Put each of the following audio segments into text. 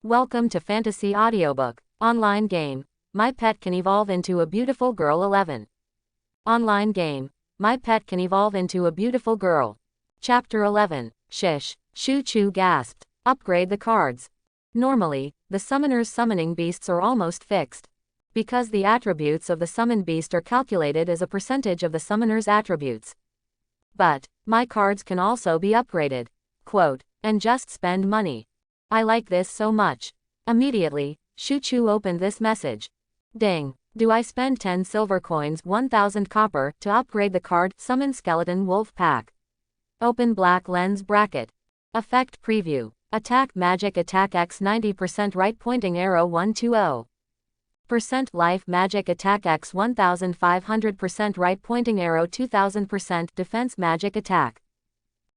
Welcome to Fantasy Audiobook. Online game. My pet can evolve into a beautiful girl 11. Online game. My pet can evolve into a beautiful girl. Chapter 11. Shish. Shu Chu gasped. Upgrade the cards. Normally, the summoner's summoning beasts are almost fixed. Because the attributes of the summoned beast are calculated as a percentage of the summoner's attributes. But, my cards can also be upgraded. Quote, and just spend money. I like this so much. Immediately, Shu Chu opened this message. Ding. Do I spend 10 silver coins 1000 copper to upgrade the card Summon Skeleton Wolf Pack? Open black lens bracket. Effect preview. Attack magic attack X 90% right pointing arrow 120. Percent life magic attack X 1500% right pointing arrow 2000% defense magic attack.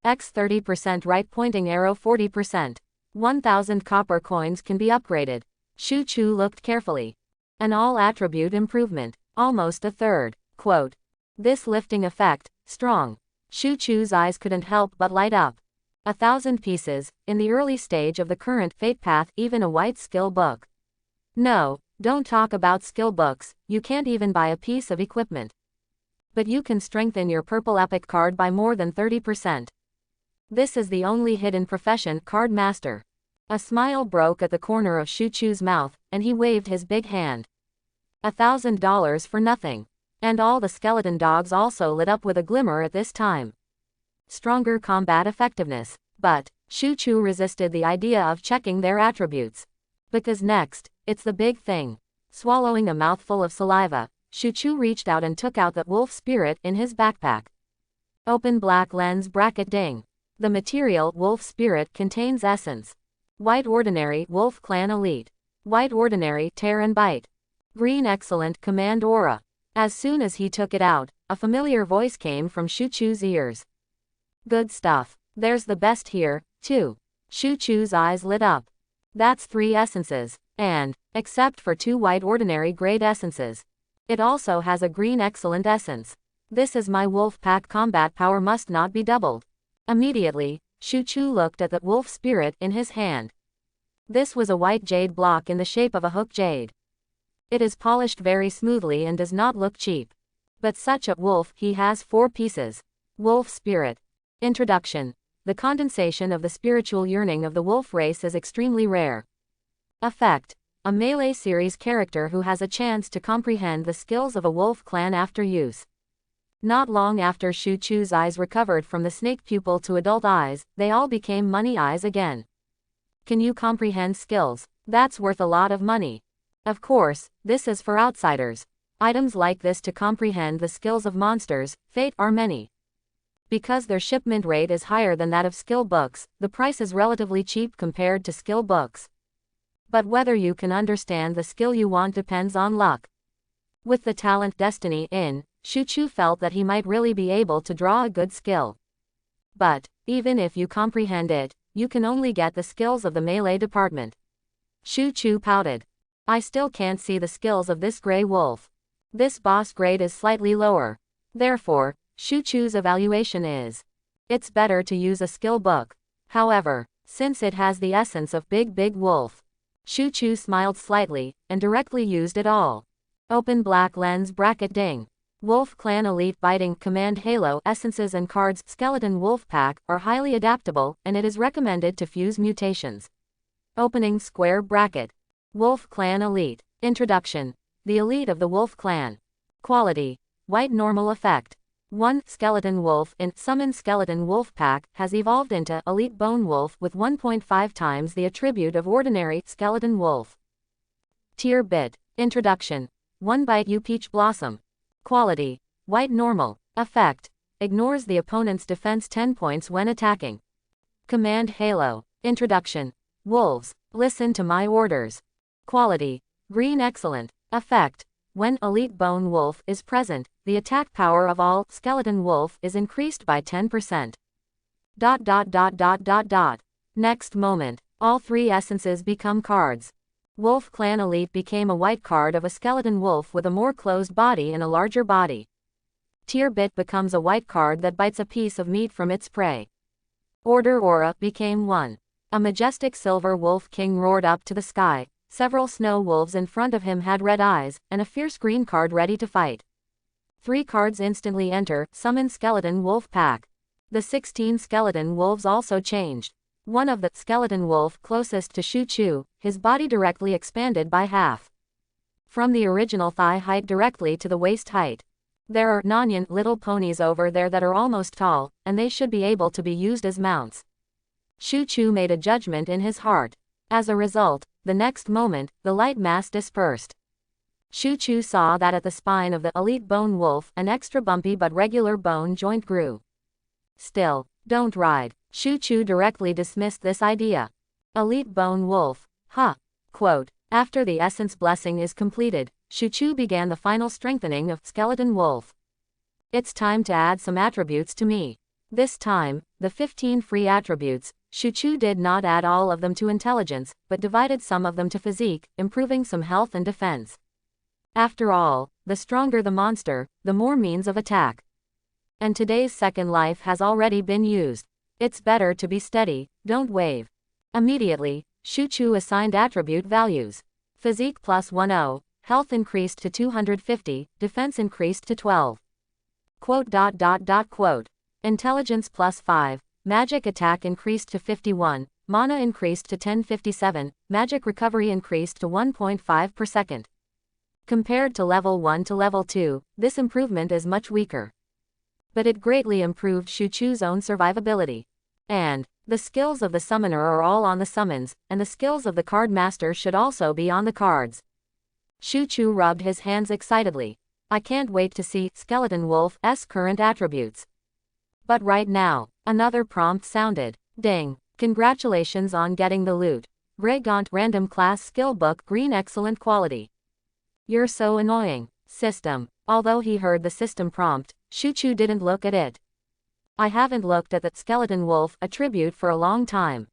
X 30% right pointing arrow 40%. 1000 copper coins can be upgraded. Shu Chu looked carefully. An all-attribute improvement. Almost a third. Quote. This lifting effect, strong. Shu Chu's eyes couldn't help but light up. 1,000 pieces, in the early stage of the current fate path, even a white skill book. No, don't talk about skill books, you can't even buy a piece of equipment. But you can strengthen your purple epic card by more than 30%. This is the only hidden profession card master. A smile broke at the corner of Shu Chu's mouth, and he waved his big hand. $1,000 for nothing. And all the skeleton dogs also lit up with a glimmer at this time. Stronger combat effectiveness. But, Shu Chu resisted the idea of checking their attributes. Because next, it's the big thing. Swallowing a mouthful of saliva, Shu Chu reached out and took out the wolf spirit in his backpack. Open black lens bracket ding. The material wolf spirit contains essence. White ordinary wolf clan elite. White ordinary tear and bite. Green excellent command aura. As soon as he took it out, a familiar voice came from Shu Chu's ears. Good stuff. There's the best here, too. Shu Chu's eyes lit up. That's 3 essences, and, except for 2 white ordinary grade essences, it also has a green excellent essence. This is my wolf pack combat power must not be doubled. Immediately, Shu Chu looked at the wolf spirit in his hand. This was a white jade block in the shape of a hook jade. It is polished very smoothly and does not look cheap. But such a wolf, he has 4 pieces. Wolf spirit. Introduction. The condensation of the spiritual yearning of the wolf race is extremely rare. Effect. A melee series character who has a chance to comprehend the skills of a wolf clan after use. Not long after Shu Chu's eyes recovered from the snake pupil to adult eyes, they all became money eyes again. Can you comprehend skills? That's worth a lot of money. Of course, this is for outsiders. Items like this to comprehend the skills of monsters, fate are many. Because their shipment rate is higher than that of skill books, the price is relatively cheap compared to skill books. But whether you can understand the skill you want depends on luck. With the talent destiny in, Shu Chu felt that he might really be able to draw a good skill. But, even if you comprehend it, you can only get the skills of the melee department. Shu Chu pouted. I still can't see the skills of this gray wolf. This boss grade is slightly lower. Therefore, Shu Chu's evaluation is. It's better to use a skill book. However, since it has the essence of big wolf. Shu Chu smiled slightly, and directly used it all. Open black lens bracket ding. Wolf Clan Elite Biting Command Halo essences and cards Skeleton Wolf Pack are highly adaptable, and it is recommended to fuse mutations. Opening square bracket. Wolf Clan Elite. Introduction. The elite of the Wolf Clan. Quality. White normal effect. 1. Skeleton Wolf in Summon Skeleton Wolf Pack has evolved into Elite Bone Wolf with 1.5 times the attribute of ordinary Skeleton Wolf. Tier Bit. Introduction. 1 Bite You Peach Blossom. Quality. White normal. Effect. Ignores the opponent's defense 10 points when attacking. Command Halo. Introduction. Wolves, listen to my orders. Quality. Green excellent. Effect. When Elite Bone Wolf is present, the attack power of all Skeleton Wolf is increased by 10%. Next moment, all 3 essences become cards. Wolf Clan Elite became a white card of a skeleton wolf with a more closed body and a larger body. Tier Bit becomes a white card that bites a piece of meat from its prey. Order Aura became 1. A majestic silver wolf king roared up to the sky. Several snow wolves in front of him had red eyes, and a fierce green card ready to fight. 3 cards instantly enter, summon skeleton wolf pack. The 16 skeleton wolves also changed. One of the skeleton wolf closest to Shu Chu, his body directly expanded by half. From the original thigh height directly to the waist height. There are nonyan little ponies over there that are almost tall, and they should be able to be used as mounts. Shu Chu made a judgment in his heart. As a result, the next moment, the light mass dispersed. Shu Chu saw that at the spine of the elite bone wolf, an extra bumpy but regular bone joint grew. Still, don't ride. Shu Chu directly dismissed this idea. Elite bone wolf. Huh. Quote. After the essence blessing is completed, Shu Chu began the final strengthening of skeleton wolf. It's time to add some attributes to me. This time, the 15 free attributes, Shu Chu did not add all of them to intelligence, but divided some of them to physique, improving some health and defense. After all, the stronger the monster, the more means of attack. And today's second life has already been used. It's better to be steady, don't wave. Immediately, Shu Chu assigned attribute values. Physique plus 10, health increased to 250, defense increased to 12. Quote. Intelligence plus 5, magic attack increased to 51, mana increased to 1057, magic recovery increased to 1.5 per second. Compared to level 1 to level 2, this improvement is much weaker. But it greatly improved Shu Chu's own survivability. And the skills of the summoner are all on the summons, and the skills of the card master should also be on the cards. Shu Chu rubbed his hands excitedly. I can't wait to see Skeleton Wolf's current attributes. But right now, another prompt sounded. Ding. Congratulations on getting the loot. Gaunt Random Class Skill Book Green Excellent Quality. You're so annoying. System. Although he heard the system prompt, Shu Chu didn't look at it. I haven't looked at the Skeleton Wolf attribute for a long time.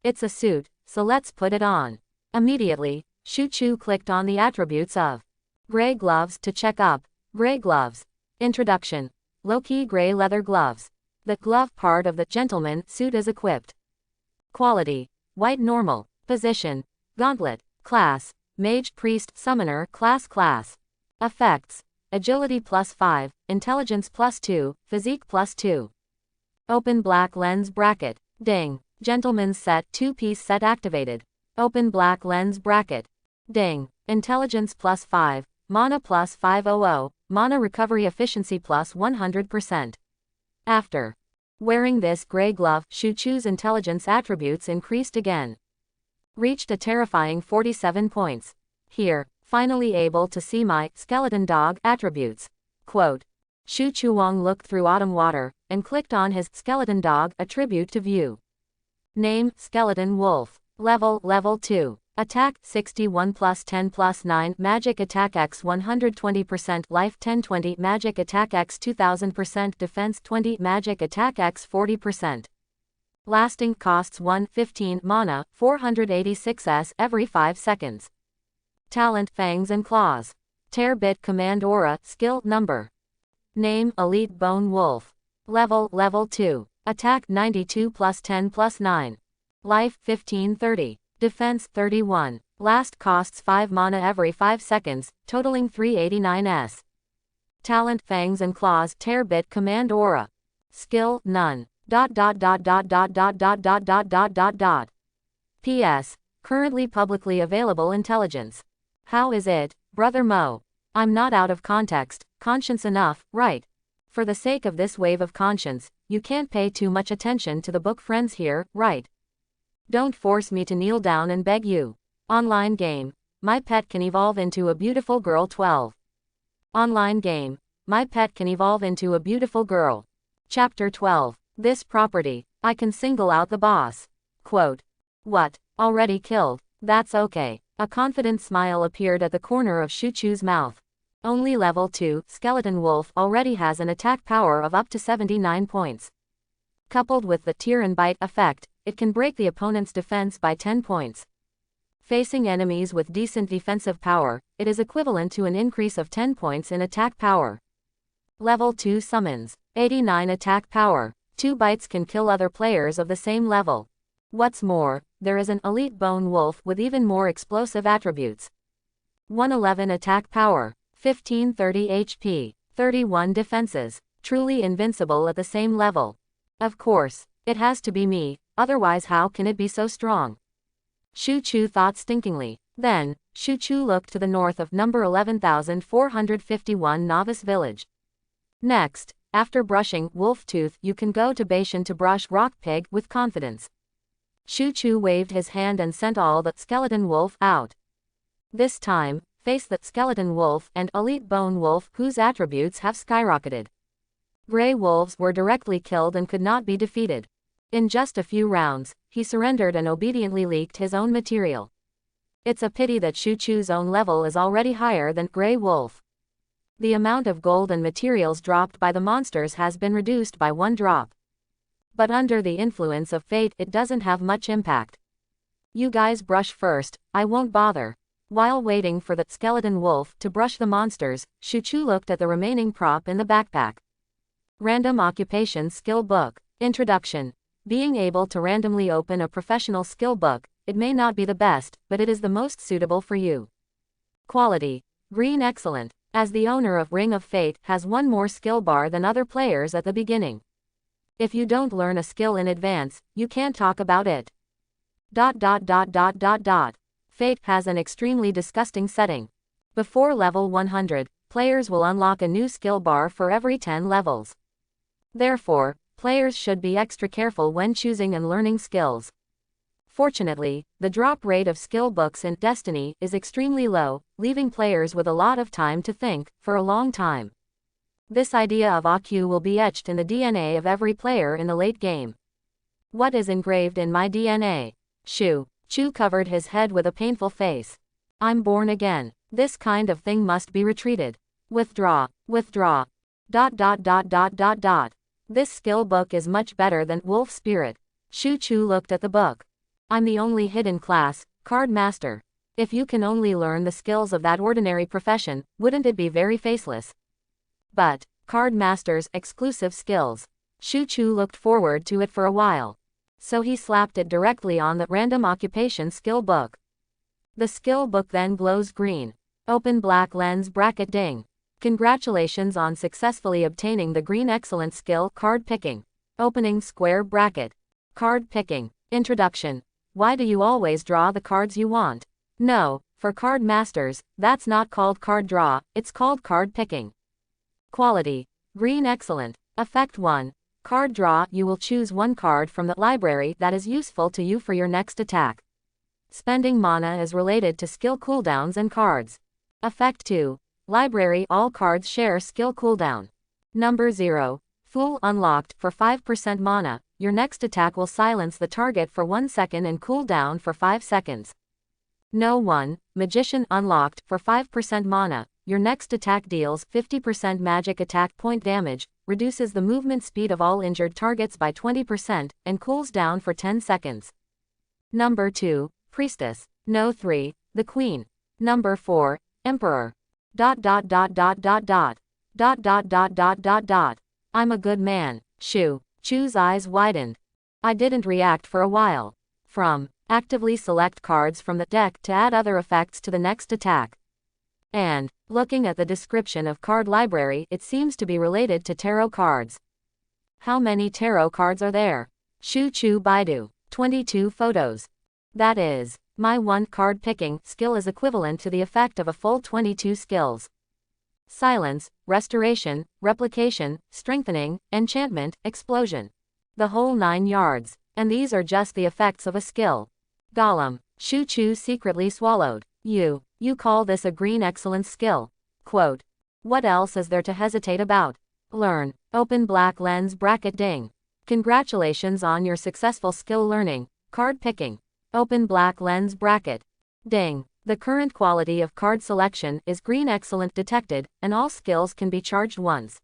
It's a suit, so let's put it on. Immediately, Shu Chu clicked on the attributes of gray gloves to check up. Gray gloves. Introduction. Low-key gray leather gloves. The glove part of the gentleman suit is equipped. Quality. White normal. Position. Gauntlet. Class. Mage Priest Summoner Class. Effects. Agility plus 5, Intelligence plus 2, Physique plus 2. Open black lens bracket. Ding. Gentleman's set 2-piece set activated. Open black lens bracket. Ding. Intelligence plus 5, Mana plus 500, Mana recovery efficiency plus 100%. After wearing this gray glove, Shu Chu's intelligence attributes increased again. Reached a terrifying 47 points. Here, finally able to see my skeleton dog attributes. Quote. Shu Chuang looked through autumn water, and clicked on his skeleton dog attribute to view. Name, Skeleton Wolf. Level 2. Attack, 61 plus 10 plus 9, Magic Attack X 120%, Life 1020, Magic Attack X 2000%, Defense 20, Magic Attack X 40%. Lasting costs 115 mana, 486s every 5 seconds. Talent, Fangs and Claws. Tear Bit Command Aura, Skill, Number. Name, Elite Bone Wolf. Level 2. Attack, 92 plus 10 plus 9. Life, 1530. Defense, 31. Last costs 5 mana every 5 seconds, totaling 389s. Talent, Fangs and Claws, Tear Bit Command Aura. Skill, None. P.S. Currently publicly available intelligence. How is it, Brother Mo? I'm not out of context, conscience enough, right? For the sake of this wave of conscience, you can't pay too much attention to the book friends here, right? Don't force me to kneel down and beg you. Online game. My pet can evolve into a beautiful girl 12. Online game. My pet can evolve into a beautiful girl. Chapter 12. This property. I can single out the boss. Quote. What? Already killed? That's okay. A confident smile appeared at the corner of Shu Chu's mouth. Only level 2, Skeleton Wolf already has an attack power of up to 79 points. Coupled with the Tear and Bite effect, it can break the opponent's defense by 10 points. Facing enemies with decent defensive power, it is equivalent to an increase of 10 points in attack power. Level 2 Summons. 89 attack power. 2 bites can kill other players of the same level. What's more, there is an elite bone wolf with even more explosive attributes. 111 attack power, 1530 HP, 31 defenses, truly invincible at the same level. Of course, it has to be me, otherwise how can it be so strong? Shu Chu thought stinkingly. Then, Shu Chu looked to the north of number 11451 Novice Village. Next, after brushing Wolf Tooth, you can go to Bashan to brush Rock Pig with confidence. Shu Chu waved his hand and sent all the skeleton wolf out. This time, face the skeleton wolf and elite bone wolf whose attributes have skyrocketed. Gray wolves were directly killed and could not be defeated. In just a few rounds, he surrendered and obediently leaked his own material. It's a pity that Shu Chu's own level is already higher than Gray Wolf. The amount of gold and materials dropped by the monsters has been reduced by 1 drop. But under the influence of fate it doesn't have much impact. You guys brush first, I won't bother. While waiting for the skeleton wolf to brush the monsters, Shu Chu looked at the remaining prop in the backpack. Random Occupation Skill Book. Introduction. Being able to randomly open a professional skill book, it may not be the best, but it is the most suitable for you. Quality. Green excellent. As the owner of Ring of Fate has one more skill bar than other players at the beginning. If you don't learn a skill in advance, you can't talk about it. Fate has an extremely disgusting setting. Before level 100, players will unlock a new skill bar for every 10 levels. Therefore, players should be extra careful when choosing and learning skills. Fortunately, the drop rate of skill books in Destiny is extremely low, leaving players with a lot of time to think, for a long time. This idea of AQ will be etched in the DNA of every player in the late game. What is engraved in my DNA? Shu Chu covered his head with a painful face. I'm born again. This kind of thing must be retreated. Withdraw. Withdraw. This skill book is much better than Wolf Spirit. Shu Chu looked at the book. I'm the only hidden class, Card Master. If you can only learn the skills of that ordinary profession, wouldn't it be very faceless? But, Card Master's exclusive skills. Shu Chu looked forward to it for a while. So he slapped it directly on the Random Occupation Skill Book. The skill book then glows green. Open black lens bracket ding. Congratulations on successfully obtaining the Green Excellent skill Card Picking. Opening square bracket. Card Picking. Introduction. Why do you always draw the cards you want? No, for Card Masters, that's not called card draw, it's called card picking. Quality. Green Excellent. Effect 1. Card draw. You will choose one card from the library that is useful to you for your next attack. Spending mana is related to skill cooldowns and cards. Effect 2. Library. All cards share skill cooldown. Number 0. Fool unlocked. For 5% mana, your next attack will silence the target for 1 second and cool down for 5 seconds. No 1. Magician unlocked. For 5% mana, your next attack deals 50% magic attack point damage, reduces the movement speed of all injured targets by 20%, and cools down for 10 seconds. Number 2. Priestess. No 3. The Queen. Number 4. Emperor. I'm a good man. Shu Chu's eyes widened. I didn't react for a while. From actively select cards from the deck to add other effects to the next attack. And, looking at the description of card library, it seems to be related to tarot cards. How many tarot cards are there? Shu Chu Baidu. 22 photos. That is, my one card picking skill is equivalent to the effect of a full 22 skills. Silence, restoration, replication, strengthening, enchantment, explosion. The whole 9 yards. And these are just the effects of a skill. Gollum. Shu Chu secretly swallowed. You call this a green excellence skill? Quote. What else is there to hesitate about? Learn. Open black lens bracket ding. Congratulations on your successful skill learning, card picking. Open black lens bracket. Ding. The current quality of card selection is green excellent detected, and all skills can be charged once.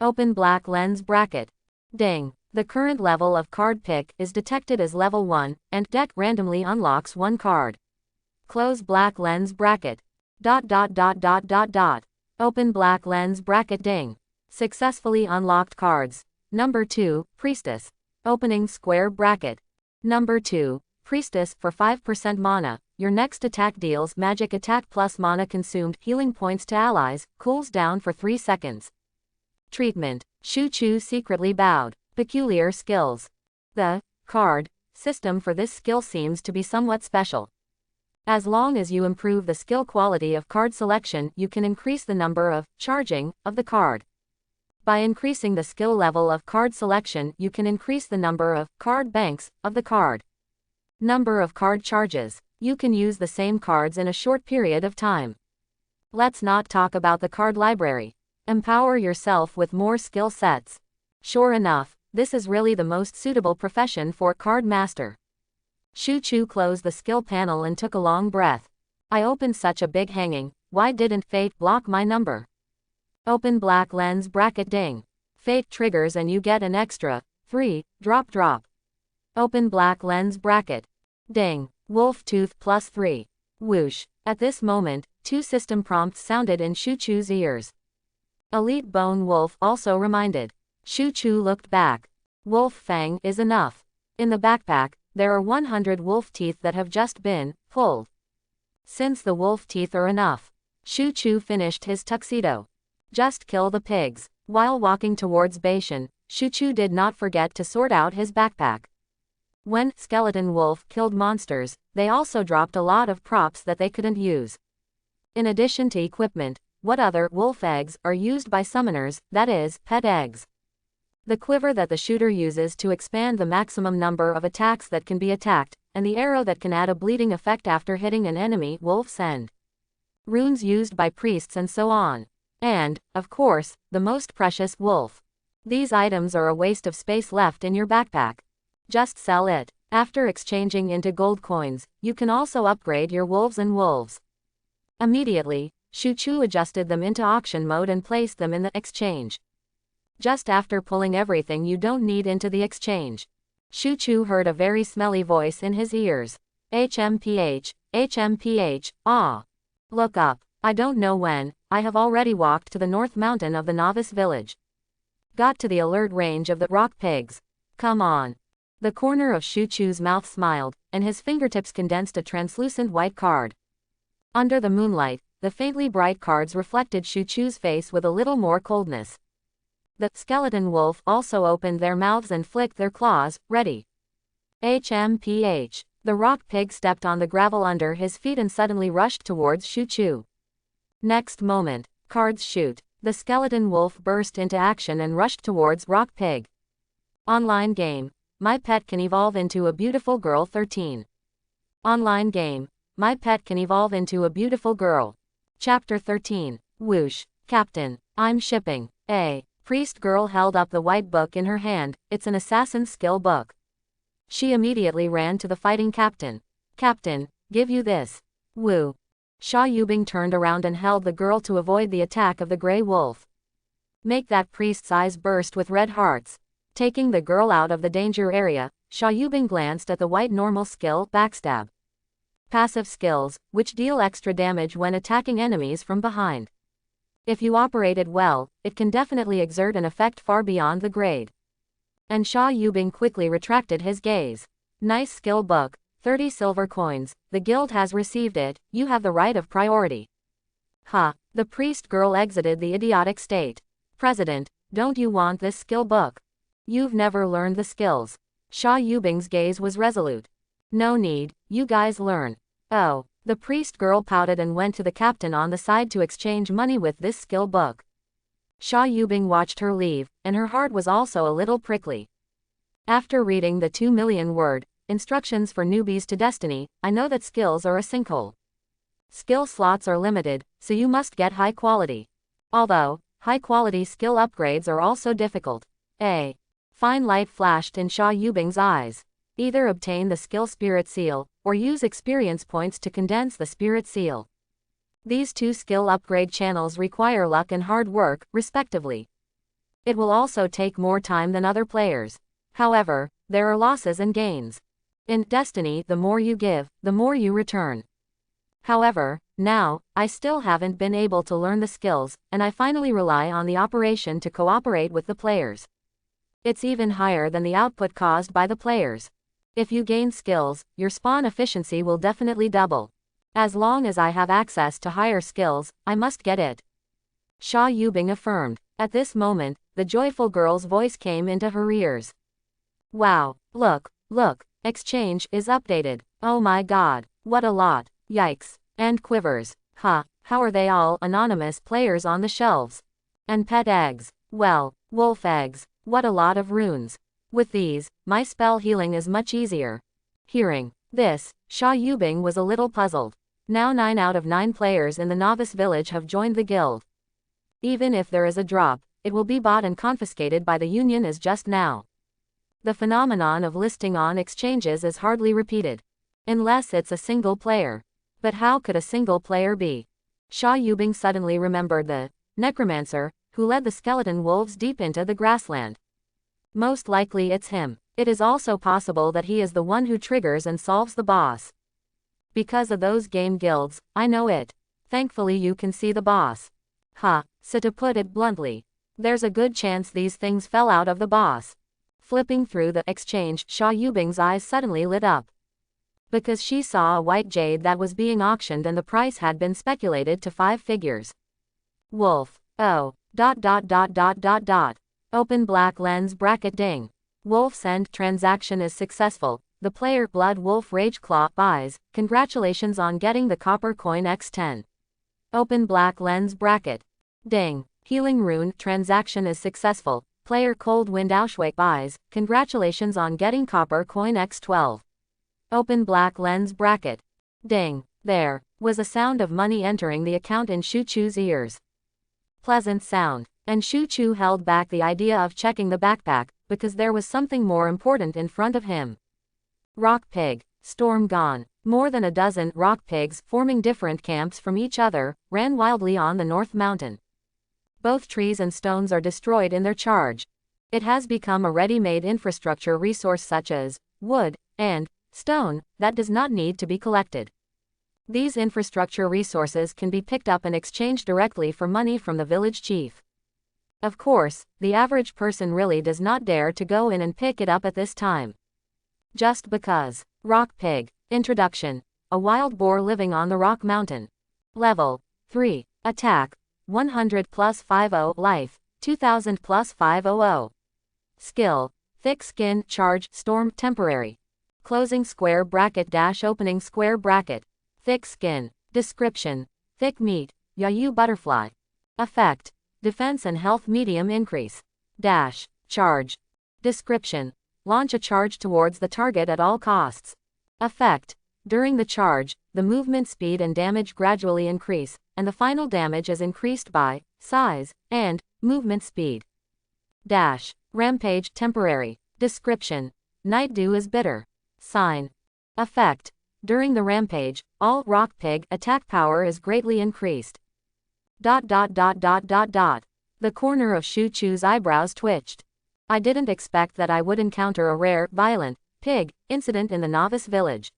Open black lens bracket. Ding. The current level of card pick is detected as level 1, and deck randomly unlocks 1 card. Close black lens bracket. Open black lens bracket ding. Successfully unlocked cards. Number 2, Priestess. Opening square bracket. Number 2. Priestess for 5% mana. Your next attack deals magic attack plus mana consumed healing points to allies, cools down for 3 seconds. Treatment. Shu-Chu secretly bowed. Peculiar skills. The card system for this skill seems to be somewhat special. As long as you improve the skill quality of card selection, you can increase the number of charging of the card. By increasing the skill level of card selection, you can increase the number of card banks of the card. Number of card charges. You can use the same cards in a short period of time. Let's not talk about the card library. Empower yourself with more skill sets. Sure enough, this is really the most suitable profession for card master. Shu-Chu closed the skill panel and took a long breath. I opened such a big hanging, why didn't fate block my number? Open black lens bracket ding. Fate triggers and you get an extra 3 drop. Open black lens bracket. Ding. Wolf tooth plus 3. Whoosh. At this moment, 2 system prompts sounded in Shu-Chu's ears. Elite Bone Wolf also reminded. Shu-Chu looked back. Wolf Fang is enough. In the backpack, there are 100 wolf teeth that have just been pulled. Since the wolf teeth are enough, Shu-Chu finished his tuxedo. Just kill the pigs. While walking towards Beishan, Shu-Chu did not forget to sort out his backpack. When Skeleton Wolf killed monsters, they also dropped a lot of props that they couldn't use. In addition to equipment, what other wolf eggs are used by summoners, that is, pet eggs? The quiver that the shooter uses to expand the maximum number of attacks that can be attacked, and the arrow that can add a bleeding effect after hitting an enemy wolf's end. Runes used by priests and so on. And, of course, the most precious wolf. These items are a waste of space left in your backpack. Just sell it. After exchanging into gold coins, you can also upgrade your wolves and wolves. Immediately, Shu-Chu adjusted them into auction mode and placed them in the exchange. Just after pulling everything you don't need into the exchange, Shu-Chu heard a very smelly voice in his ears. HMPH, HMPH, ah. Look up. I don't know when, I have already walked to the north mountain of the novice village. Got to the alert range of the rock pigs. Come on. The corner of Shu-Chu's mouth smiled, and his fingertips condensed a translucent white card. Under the moonlight, the faintly bright cards reflected Shu-Chu's face with a little more coldness. The skeleton wolf also opened their mouths and flicked their claws, ready. HMPH. The rock pig stepped on the gravel under his feet and suddenly rushed towards Shu-Chu. Next moment, cards shoot. The skeleton wolf burst into action and rushed towards rock pig. Online game. My pet can evolve into a beautiful girl 13. Online game. My pet can evolve into a beautiful girl. Chapter 13. Whoosh. Captain. I'm shipping. A priest girl held up the white book in her hand. It's an assassin's skill book. She immediately ran to the fighting captain. Captain, give you this. Woo. Sha Yubing turned around and held the girl to avoid the attack of the gray wolf. Make that priest's eyes burst with red hearts. Taking the girl out of the danger area, Sha Yubing glanced at the white normal skill, Backstab. Passive skills, which deal extra damage when attacking enemies from behind. If you operate it well, it can definitely exert an effect far beyond the grade. And Sha Yubing quickly retracted his gaze. Nice skill book, 30 silver coins, the guild has received it, you have the right of priority. Ha, the priest girl exited the idiotic state. President, don't you want this skill book? You've never learned the skills. Sha Yubing's gaze was resolute. No need, you guys learn. Oh, the priest girl pouted and went to the captain on the side to exchange money with this skill book. Sha Yubing watched her leave, and her heart was also a little prickly. After reading the 2 million word instructions for newbies to Destiny, I know that skills are a sinkhole. Skill slots are limited, so you must get high quality. Although, high quality skill upgrades are also difficult. A fine light flashed in Sha Yubing's eyes. Either obtain the skill Spirit Seal, or use experience points to condense the Spirit Seal. These 2 skill upgrade channels require luck and hard work, respectively. It will also take more time than other players. However, there are losses and gains. In Destiny, the more you give, the more you return. However, now, I still haven't been able to learn the skills, and I finally rely on the operation to cooperate with the players. It's even higher than the output caused by the players. If you gain skills, your spawn efficiency will definitely double. As long as I have access to higher skills, I must get it. Xia Yubing affirmed. At this moment, the joyful girl's voice came into her ears. Wow, look, exchange is updated. Oh my god, what a lot, yikes, and quivers. Huh, how are they all anonymous players on the shelves? And pet eggs, well, wolf eggs, what a lot of runes. With these, my spell healing is much easier. Hearing this, Xia Yubing was a little puzzled. Now 9 out of 9 players in the novice village have joined the guild. Even if there is a drop, it will be bought and confiscated by the union as just now. The phenomenon of listing on exchanges is hardly repeated. Unless it's a single player. But how could a single player be? Xia Yubing suddenly remembered the necromancer who led the skeleton wolves deep into the grassland. Most likely it's him. It is also possible that he is the one who triggers and solves the boss. Because of those game guilds, I know it. Thankfully you can see the boss. So to put it bluntly, there's a good chance these things fell out of the boss. Flipping through the exchange, Xia Yubing's eyes suddenly lit up. Because she saw a white jade that was being auctioned and the price had been speculated to 5 figures. Wolf. Oh. ... Open black lens bracket ding. Wolf's end transaction is successful. The player Blood Wolf Rage Claw buys. Congratulations on getting the copper coin X10. Open black lens bracket. Ding. Healing rune transaction is successful. Player Cold Wind Auschwitz buys. Congratulations on getting copper coin X12. Open black lens bracket. Ding. There was a sound of money entering the account in Shu Chu's ears. Pleasant sound. And Shu Chu held back the idea of checking the backpack, because there was something more important in front of him. Rock Pig. Storm gone. More than a dozen rock pigs, forming different camps from each other, ran wildly on the North Mountain. Both trees and stones are destroyed in their charge. It has become a ready-made infrastructure resource such as wood and stone that does not need to be collected. These infrastructure resources can be picked up and exchanged directly for money from the village chief. Of course, the average person really does not dare to go in and pick it up at this time. Just because. Rock Pig. Introduction. A wild boar living on the Rock Mountain. Level 3. Attack 100 plus 50 life 2000 plus 500. Skill. Thick skin charge storm temporary. Closing square bracket dash opening square bracket. Thick skin. Description. Thick meat. Yayu butterfly. Effect. Defense and health medium increase. Dash. Charge. Description. Launch a charge towards the target at all costs. Effect. During the charge, the movement speed and damage gradually increase, and the final damage is increased by size and movement speed. Dash. Rampage temporary. Description. Night dew is bitter. Sign. Effect. During the rampage, all rock pig attack power is greatly increased. ... The corner of Shu Chu's eyebrows twitched. I didn't expect that I would encounter a rare, violent, pig incident in the novice village.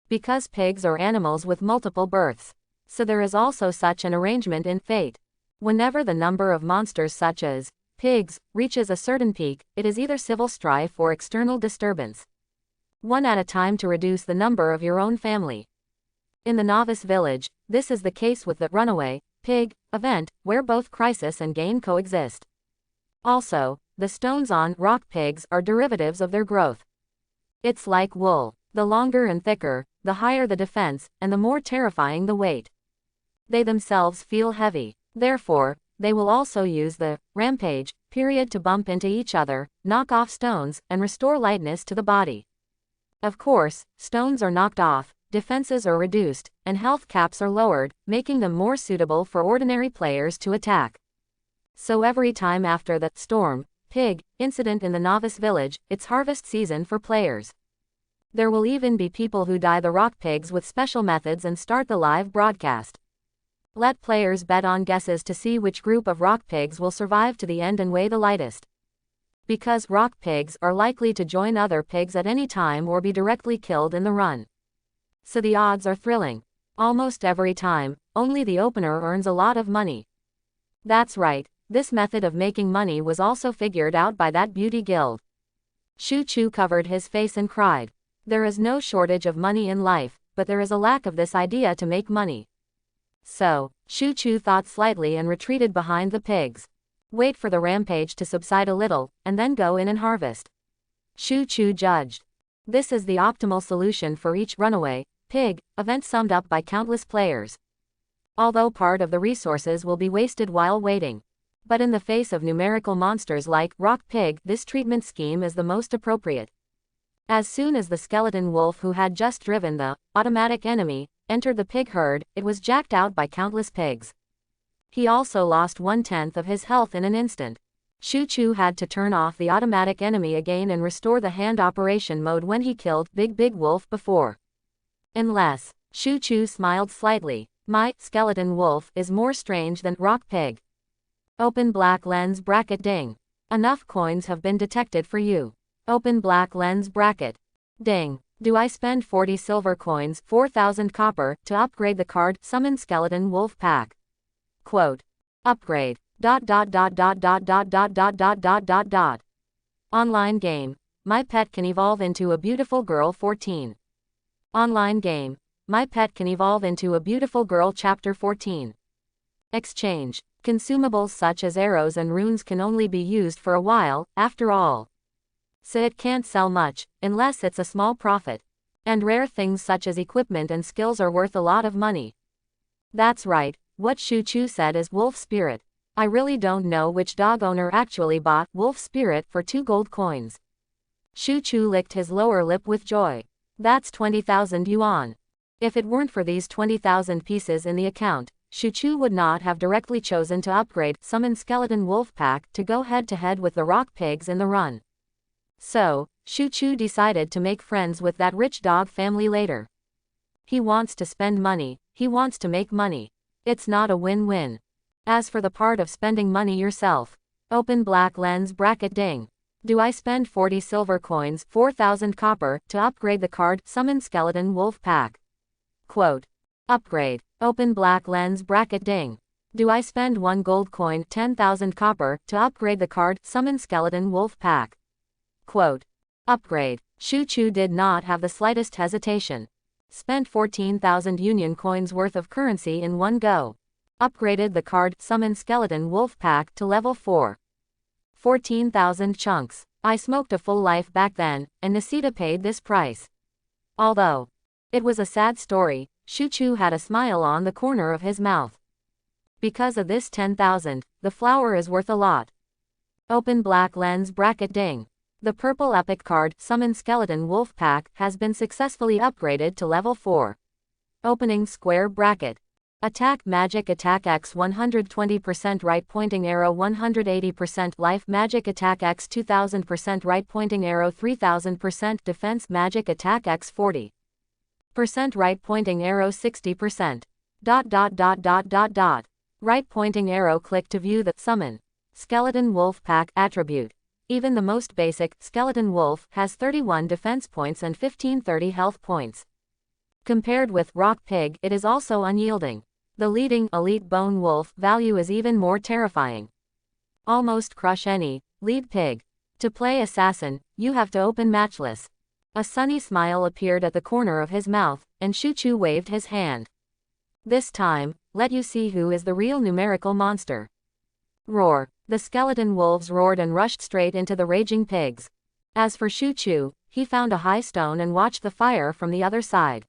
Because pigs are animals with multiple births. So there is also such an arrangement in fate. Whenever the number of monsters such as pigs reaches a certain peak, it is either civil strife or external disturbance. One at a time to reduce the number of your own family. In the novice village, this is the case with the runaway pig event, where both crisis and gain coexist. Also, the stones on rock pigs are derivatives of their growth. It's like wool. The longer and thicker, the higher the defense, and the more terrifying the weight. They themselves feel heavy. Therefore, they will also use the rampage period to bump into each other, knock off stones, and restore lightness to the body. Of course, stones are knocked off, defenses are reduced, and health caps are lowered, making them more suitable for ordinary players to attack. So every time after the storm pig incident in the novice village, it's harvest season for players. There will even be people who dye the rock pigs with special methods and start the live broadcast. Let players bet on guesses to see which group of rock pigs will survive to the end and weigh the lightest. Because rock pigs are likely to join other pigs at any time or be directly killed in the run. So the odds are thrilling. Almost every time, only the opener earns a lot of money. That's right, this method of making money was also figured out by that beauty guild. Shu Chu covered his face and cried. There is no shortage of money in life, but there is a lack of this idea to make money. So, Shu Chu thought slightly and retreated behind the pigs. Wait for the rampage to subside a little, and then go in and harvest. Shu Chu judged. This is the optimal solution for each runaway pig event summed up by countless players. Although part of the resources will be wasted while waiting. But in the face of numerical monsters like Rock Pig, this treatment scheme is the most appropriate. As soon as the skeleton wolf who had just driven the automatic enemy entered the pig herd, it was jacked out by countless pigs. He also lost 1/10 of his health in an instant. Shu Chu had to turn off the automatic enemy again and restore the hand operation mode when he killed Big Wolf before. Unless, Shu Chu smiled slightly, my skeleton wolf is more strange than Rock Pig. Open black lens bracket ding. Enough coins have been detected for you. Open black lens bracket. Ding. Do I spend 40 silver coins, 4,000 copper, to upgrade the card Summon Skeleton Wolf Pack? Quote. Upgrade. ... Online game. My pet can evolve into a beautiful girl 14. Online game. My pet can evolve into a beautiful girl Chapter 14. Exchange. Consumables such as arrows and runes can only be used for a while, after all. So it can't sell much, unless it's a small profit. And rare things such as equipment and skills are worth a lot of money. That's right, what Shu Chu said is wolf spirit. I really don't know which dog owner actually bought wolf spirit for 2 gold coins. Shu Chu licked his lower lip with joy. That's 20,000 yuan. If it weren't for these 20,000 pieces in the account, Shu Chu would not have directly chosen to upgrade Summon Skeleton Wolf Pack to go head to head with the Rock Pigs in the run. So, Shu Chu decided to make friends with that rich dog family later. He wants to spend money, he wants to make money. It's not a win-win. As for the part of spending money yourself, open black lens bracket ding. Do I spend 40 silver coins, 4,000 copper, to upgrade the card Summon Skeleton Wolf Pack? Quote. Upgrade. Open black lens bracket ding. Do I spend 1 gold coin, 10,000 copper, to upgrade the card Summon Skeleton Wolf Pack? Quote. Upgrade. Shu Chu did not have the slightest hesitation. Spent 14,000 union coins worth of currency in one go. Upgraded the card Summon Skeleton Wolf Pack to level 4. 14,000 chunks. I smoked a full life back then, and Nisita paid this price. Although it was a sad story, Shu Chu had a smile on the corner of his mouth. Because of this 10,000, the flower is worth a lot. Open black lens bracket ding. The purple epic card Summon Skeleton Wolf Pack has been successfully upgraded to level 4. Opening square bracket. Attack magic attack X 120% right pointing arrow 180% life magic attack X 2000% right pointing arrow 3000% defense magic attack X 40% right pointing arrow 60%. ... Right pointing arrow click to view the Summon Skeleton Wolf Pack attribute. Even the most basic Skeleton Wolf has 31 defense points and 1530 health points. Compared with Rock Pig, it is also unyielding. The leading elite Bone Wolf value is even more terrifying. Almost crush any lead pig. To play Assassin, you have to open Matchless. A sunny smile appeared at the corner of his mouth, and Shu Chu waved his hand. This time, let you see who is the real numerical monster. Roar. The skeleton wolves roared and rushed straight into the raging pigs. As for Shu Chu, he found a high stone and watched the fire from the other side.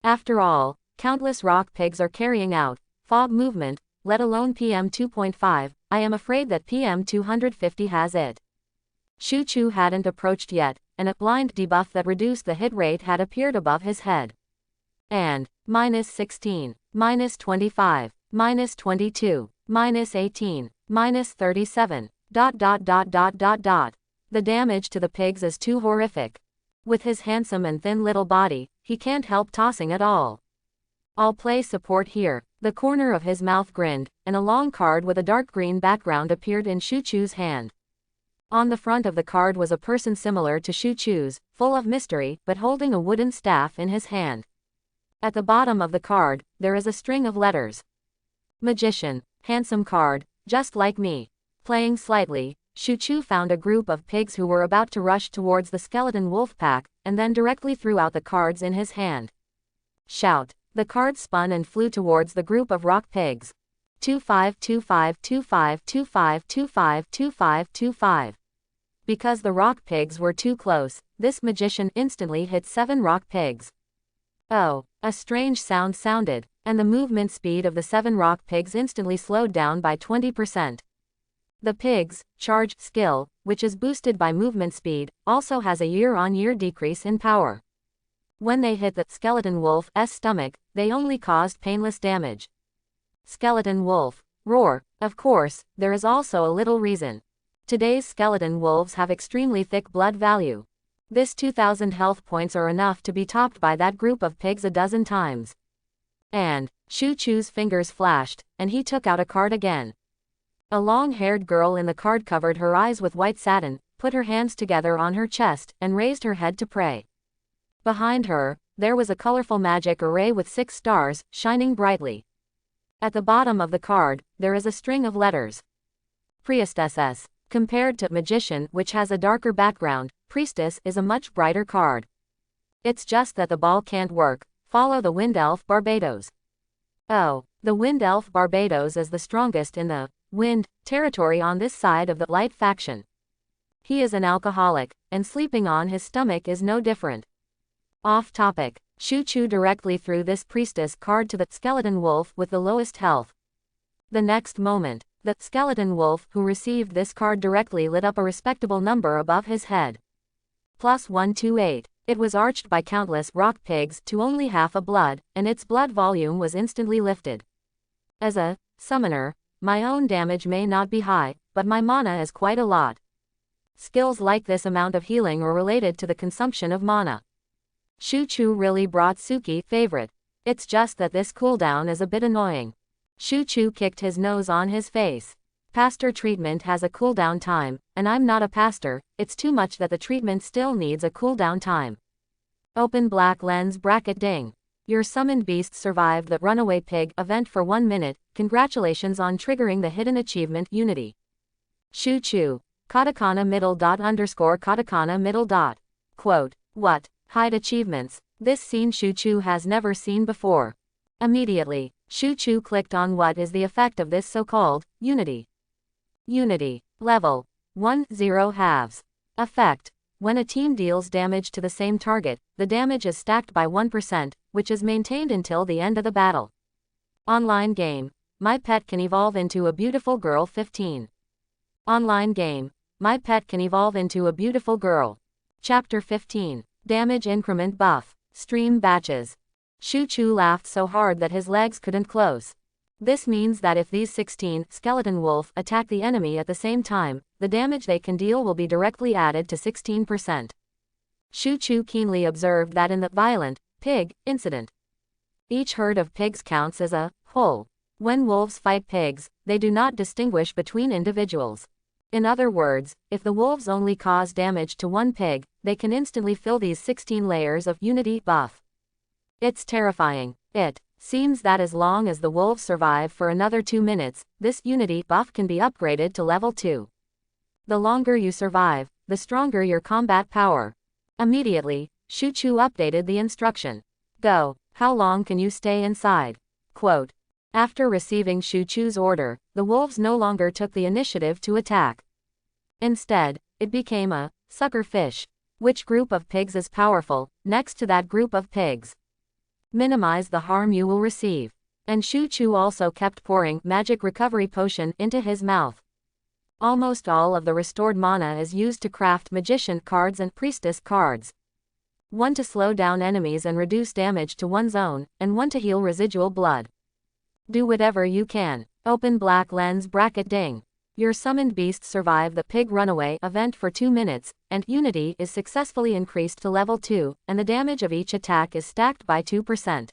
After all, countless rock pigs are carrying out fog movement, let alone PM 2.5, I am afraid that PM 250 has it. Shu Chu hadn't approached yet, and a blind debuff that reduced the hit rate had appeared above his head. And, -16, -25, -22, -18, -37, ... The damage to the pigs is too horrific. With his handsome and thin little body, he can't help tossing at all. I'll play support here. The corner of his mouth grinned, and a long card with a dark green background appeared in Shu Chu's hand. On the front of the card was a person similar to Shu Chu's, full of mystery, but holding a wooden staff in his hand. At the bottom of the card, there is a string of letters. Magician. Handsome card, just like me. Playing slightly, Shuchu found a group of pigs who were about to rush towards the skeleton wolf pack, and then directly threw out the cards in his hand. Shout! The cards spun and flew towards the group of rock pigs. 25 25 25 25 25 25 25. Because the rock pigs were too close, this magician instantly hit 7 rock pigs. Oh, a strange sound sounded, and the movement speed of the 7 rock pigs instantly slowed down by 20%. The pig's charge skill, which is boosted by movement speed, also has a year-on-year decrease in power. When they hit the skeleton wolf's stomach, they only caused painless damage. Skeleton wolf. Roar. Of course, there is also a little reason. Today's skeleton wolves have extremely thick blood value. This 2000 health points are enough to be topped by that group of pigs a dozen times. And Shuchu's fingers flashed, and he took out a card again. A long-haired girl in the card covered her eyes with white satin, put her hands together on her chest, and raised her head to pray. Behind her, there was a colorful magic array with 6 stars, shining brightly. At the bottom of the card, there is a string of letters. Priestess. Compared to Magician, which has a darker background, Priestess is a much brighter card. It's just that the ball can't work. Follow the Wind Elf Barbados. Oh, the Wind Elf Barbados is the strongest in the Wind territory on this side of the Light faction. He is an alcoholic, and sleeping on his stomach is no different. Off topic. Shuchu directly threw this Priestess card to the skeleton wolf with the lowest health. The next moment, the skeleton wolf who received this card directly lit up a respectable number above his head. +128. It was arched by countless rock pigs to only half a blood, and its blood volume was instantly lifted. As a summoner, my own damage may not be high, but my mana is quite a lot. Skills like this amount of healing are related to the consumption of mana. Shuchu really brought Suki favorite. It's just that this cooldown is a bit annoying. Shuchu kicked his nose on his face. Pastor treatment has a cooldown time, and I'm not a pastor. It's too much that the treatment still needs a cooldown time. Open black lens bracket ding. Your summoned beast survived the runaway pig event for 1 minute. Congratulations on triggering the hidden achievement Unity. Shuchu. Katakana middle dot underscore katakana middle dot. Quote. What? Hide achievements. This scene Shuchu has never seen before. Immediately, Shuchu clicked on what is the effect of this so-called Unity. Unity. Level 1-0 halves. Effect. When a team deals damage to the same target, the damage is stacked by 1%, which is maintained until the end of the battle. Online game. My pet can evolve into a beautiful girl 15. Online game. My pet can evolve into a beautiful girl. Chapter 15. Damage increment buff. Stream batches. Shuchu laughed so hard that his legs couldn't close. This means that if these 16 skeleton wolf attack the enemy at the same time, the damage they can deal will be directly added to 16%. Shuchu keenly observed that in the violent pig incident, each herd of pigs counts as a whole. When wolves fight pigs, they do not distinguish between individuals. In other words, if the wolves only cause damage to one pig, they can instantly fill these 16 layers of Unity buff. It's terrifying. It seems that as long as the wolves survive for another 2 minutes, this Unity buff can be upgraded to level 2. The longer you survive, the stronger your combat power. Immediately, Shuchu updated the instruction. Go. How long can you stay inside? Quote. After receiving Shuchu's order, the wolves no longer took the initiative to attack. Instead, it became a sucker fish. Which group of pigs is powerful, next to that group of pigs? Minimize the harm you will receive. And Shuchu also kept pouring magic recovery potion into his mouth. Almost all of the restored mana is used to craft magician cards and priestess cards. One to slow down enemies and reduce damage to one's own, and one to heal residual blood. Do whatever you can. Open black lens bracket ding. Your summoned beast survived the pig runaway event for 2 minutes, and Unity is successfully increased to level 2, and the damage of each attack is stacked by 2%.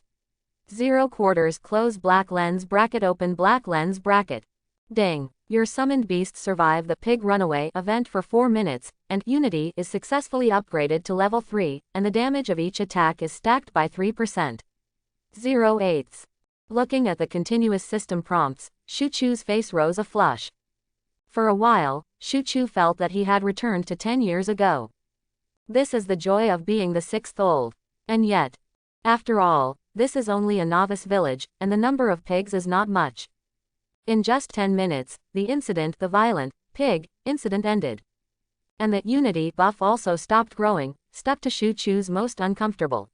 0 quarters close black lens bracket open black lens bracket. Ding. Your summoned beast survived the pig runaway event for 4 minutes, and Unity is successfully upgraded to level 3, and the damage of each attack is stacked by 3%. 0/8. Looking at the continuous system prompts, Shuchu's face rose a flush. For a while, Shu-Chu felt that he had returned to 10 years ago. This is the joy of being the sixth old. And yet, after all, this is only a novice village, and the number of pigs is not much. In just 10 minutes, the violent pig incident ended. And that unity buff also stopped growing, stuck to Shu-Chu's most uncomfortable.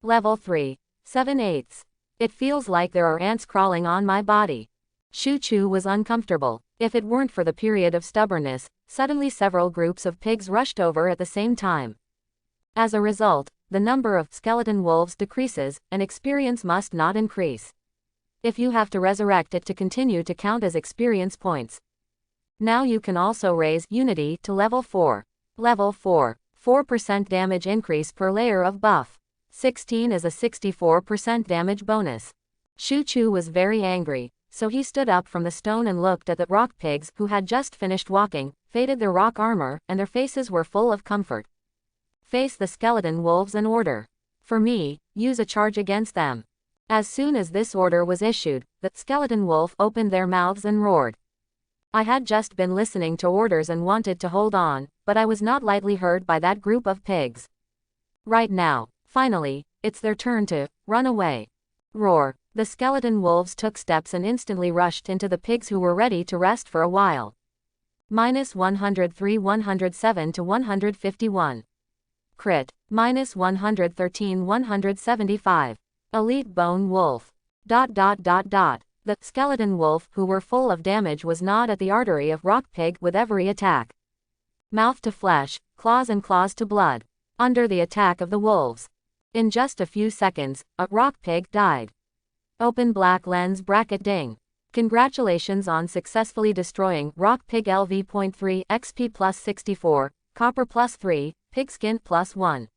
Level 3. 7/8. It feels like there are ants crawling on my body. Shu-Chu was uncomfortable. If it weren't for the period of stubbornness, suddenly several groups of pigs rushed over at the same time. As a result, the number of skeleton wolves decreases, and experience must not increase. If you have to resurrect it to continue to count as experience points. Now you can also raise Unity to level 4. Level 4. 4% damage increase per layer of buff. 16 is a 64% damage bonus. Shu-Chu was very angry, so he stood up from the stone and looked at the rock pigs who had just finished walking, faded their rock armor, and their faces were full of comfort. Face the skeleton wolves and order. For me, use a charge against them. As soon as this order was issued, the skeleton wolf opened their mouths and roared. I had just been listening to orders and wanted to hold on, but I was not lightly hurt by that group of pigs. Right now, finally, it's their turn to run away. Roar. The skeleton wolves took steps and instantly rushed into the pigs who were ready to rest for a while. -103 107 to 151. Crit. -113 175. Elite Bone Wolf. ... The skeleton wolf who were full of damage was gnawed at the artery of rock pig with every attack. Mouth to flesh, claws to blood. Under the attack of the wolves. In just a few seconds, a rock pig died. Open black lens bracket ding. Congratulations on successfully destroying rock pig LV.3 XP plus 64, copper plus 3, pigskin plus 1.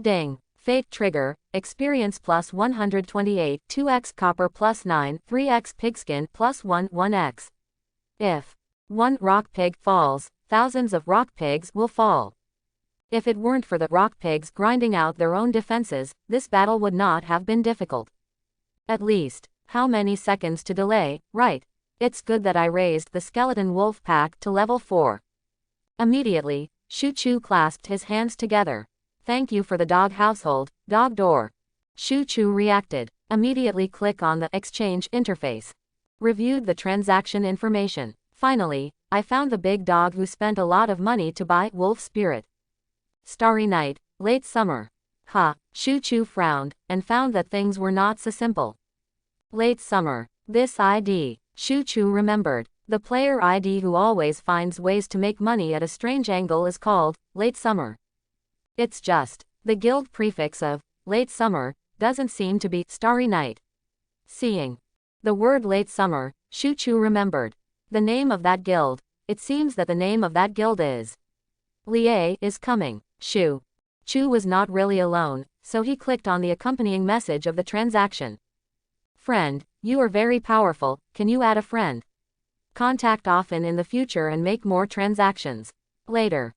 Ding. Fate trigger, experience plus 128, 2x copper plus 9, 3x pigskin plus 1, 1x. If one rock pig falls, thousands of rock pigs will fall. If it weren't for the rock pigs grinding out their own defenses, this battle would not have been difficult. At least, how many seconds to delay, right? It's good that I raised the skeleton wolf pack to level 4. Immediately, Shu-Chu clasped his hands together. Thank you for the dog household, dog door. Shu-Chu reacted. Immediately click on the exchange interface. Reviewed the transaction information. Finally, I found the big dog who spent a lot of money to buy wolf spirit. Starry night, late summer. Ha, Shu-Chu frowned, and found that things were not so simple. Late summer. This ID. Shu-Chu remembered. The player ID who always finds ways to make money at a strange angle is called late summer. It's just, the guild prefix of late summer doesn't seem to be starry night. Seeing the word late summer, Shu-Chu remembered the name of that guild. It seems that the name of that guild is Lie is coming. Shu-Chu was not really alone, so he clicked on the accompanying message of the transaction. Friend, you are very powerful, can you add a friend? Contact often in the future and make more transactions. Later. ...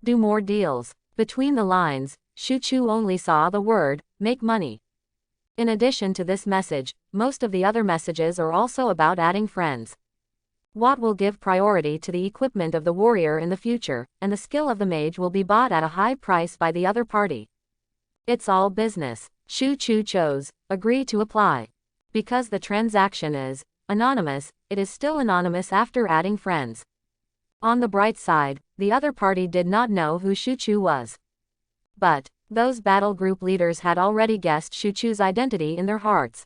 Do more deals. Between the lines, Shu-Chu only saw the word, make money. In addition to this message, most of the other messages are also about adding friends. What will give priority to the equipment of the warrior in the future, and the skill of the mage will be bought at a high price by the other party. It's all business. Shu-Chu chose, agree to apply. Because the transaction is anonymous, it is still anonymous after adding friends. On the bright side, the other party did not know who Shu-Chu was. But those battle group leaders had already guessed Shu-Chu's identity in their hearts.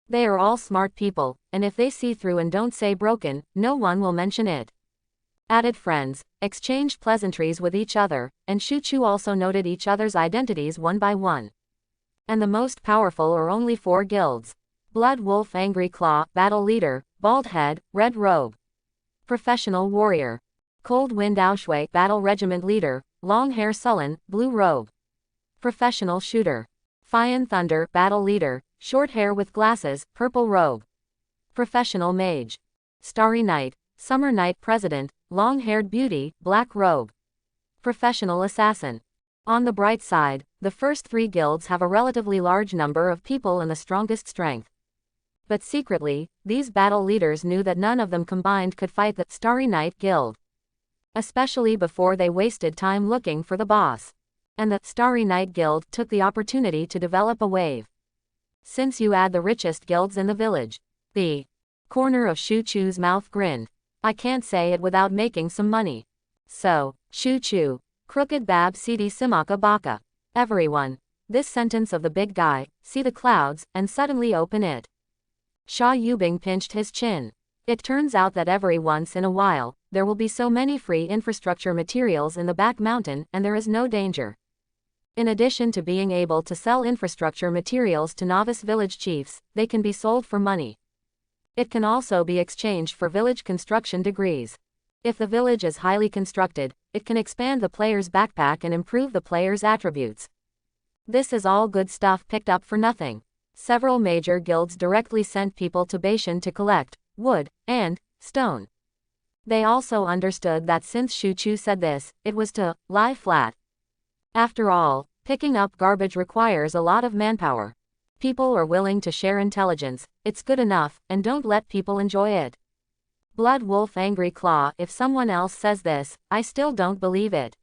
They are all smart people, and if they see through and don't say broken, no one will mention it. Added friends, exchanged pleasantries with each other, and Shu-Chu also noted each other's identities one by one. And the most powerful are only 4 guilds. Blood Wolf Angry Claw, Battle Leader, Bald Head, Red Robe. Professional Warrior. Cold Wind Aushway, Battle Regiment Leader, Long Hair Sullen, Blue Robe. Professional Shooter. Fian Thunder, Battle Leader, Short Hair with Glasses, Purple Robe. Professional Mage. Starry Night, Summer Night President, Long-Haired Beauty, Black Robe. Professional Assassin. On the bright side, the first 3 guilds have a relatively large number of people and the strongest strength. But secretly, these battle leaders knew that none of them combined could fight the Starry Night Guild. Especially before they wasted time looking for the boss. And the Starry Night Guild took the opportunity to develop a wave. Since you add the richest guilds in the village. The corner of Shu Chu's mouth grinned. I can't say it without making some money. So, Shu Chu, crooked bab sidi simaka baka. Everyone. This sentence of the big guy, see the clouds, and suddenly open it. Sha Yubing pinched his chin. It turns out that every once in a while, there will be so many free infrastructure materials in the back mountain and there is no danger. In addition to being able to sell infrastructure materials to novice village chiefs, they can be sold for money. It can also be exchanged for village construction degrees. If the village is highly constructed, it can expand the player's backpack and improve the player's attributes. This is all good stuff picked up for nothing. Several major guilds directly sent people to Beishan to collect wood and stone. They also understood that since Shu Chu said this, it was to lie flat. After all, picking up garbage requires a lot of manpower. People are willing to share intelligence, it's good enough, and don't let people enjoy it. Blood Wolf Angry Claw, if someone else says this, I still don't believe it.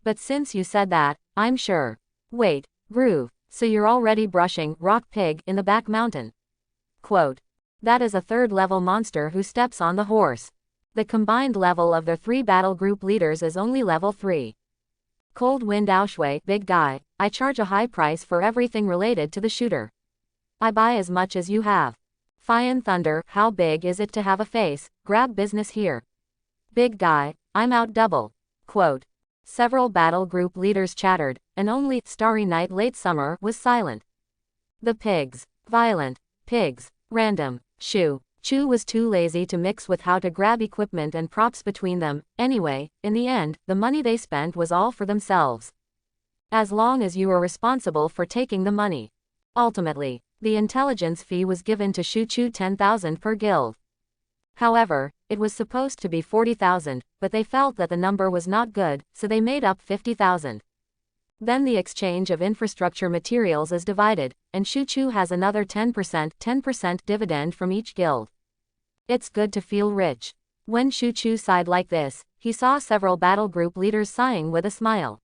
But since you said that, I'm sure. Wait, Groove, so you're already brushing Rock Pig in the back mountain. Quote. That is a third-level monster who steps on the horse. The combined level of their 3 battle group leaders is only level 3. Cold Wind Aushway, big guy, I charge a high price for everything related to the shooter. I buy as much as you have. Fire Thunder, how big is it to have a face? Grab business here. Big guy, I'm out double. Quote. Several battle group leaders chattered, and only Starry Night Late Summer was silent. The pigs. Violent. Pigs. Random. Shu Chu was too lazy to mix with how to grab equipment and props between them. Anyway, in the end, the money they spent was all for themselves. As long as you were responsible for taking the money. Ultimately, the intelligence fee was given to Shu Chu 10,000 per guild. However, it was supposed to be 40,000, but they felt that the number was not good, so they made up 50,000. Then the exchange of infrastructure materials is divided, and Shu Chu has another 10% dividend from each guild. It's good to feel rich. When Shu Chu sighed like this, he saw several battle group leaders sighing with a smile.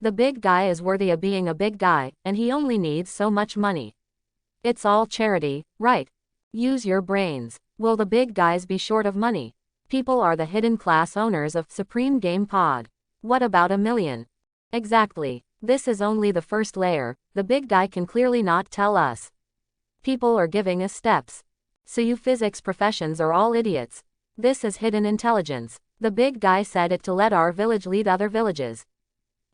The big guy is worthy of being a big guy, and he only needs so much money. It's all charity, right? Use your brains. Will the big guys be short of money? People are the hidden class owners of Supreme Game Pod. What about 1 million? Exactly. This is only the first layer, the big guy can clearly not tell us. People are giving us steps. So you physics professions are all idiots. This is hidden intelligence. The big guy said it to let our village lead other villages.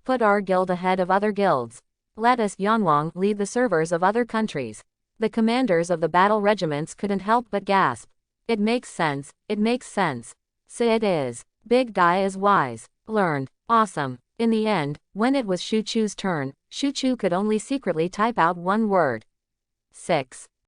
Put our guild ahead of other guilds. Let us Yanwang lead the servers of other countries. The commanders of the battle regiments couldn't help but gasp. It makes sense, it makes sense. So it is. Big guy is wise. Learned. Awesome. In the end, when it was Shu Chu's turn, Shu Chu could only secretly type out one word. 6.